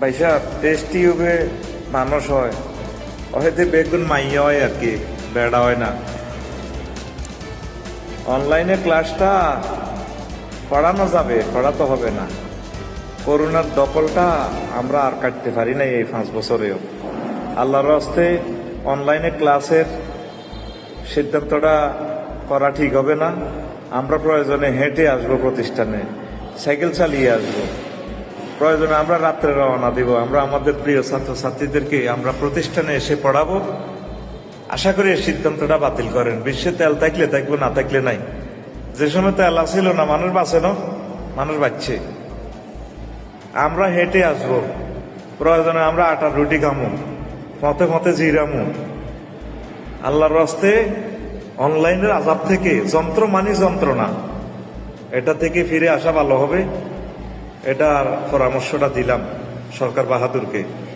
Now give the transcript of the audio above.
পয়সা টেস্ট টিউবে মানুষ হয় হয়তো বেগুন মাইয়া হয় আর কি, বেড়া হয় না। অনলাইনে ক্লাসটা পড়ানো যাবে, পড়াতে হবে না। করোনার দখলটা আমরা আর কাটতে পারি না এই 5 বছরেও। আল্লাহর হস্তে অনলাইনে ক্লাসের সিদ্ধান্তটা করা ঠিক হবে না। আমরা প্রয়োজনে হেঁটে আসবো প্রতিষ্ঠানে, সাইকেল চালিয়ে আসবো, প্রয়োজনে আমরা রাত্রে রওনা দিব। আমরা আমাদের প্রিয় ছাত্রছাত্রীদেরকে আমরা প্রতিষ্ঠানে এসে পড়াবো। আশা করি এই সিদ্ধান্তটা বাতিল করেন। বিশ্বে তেল থাকলে থাকবো, না থাকলে নাই। যে সময় তেল আসছিল না, মানুষ বাঁচে না, মানুষ বাঁচছে। আমরা হেঁটে আসবো, প্রয়োজনে আমরা আটার রুটি খামো, মতে মতে জিরামো। আল্লাহর রাস্তে অনলাইনের আযাব থেকে, যন্ত্র মানে যন্ত্রণা, এটা থেকে ফিরে আসা ভালো হবে। এটার পরামর্শটা দিলাম সরকার বাহাদুরকে।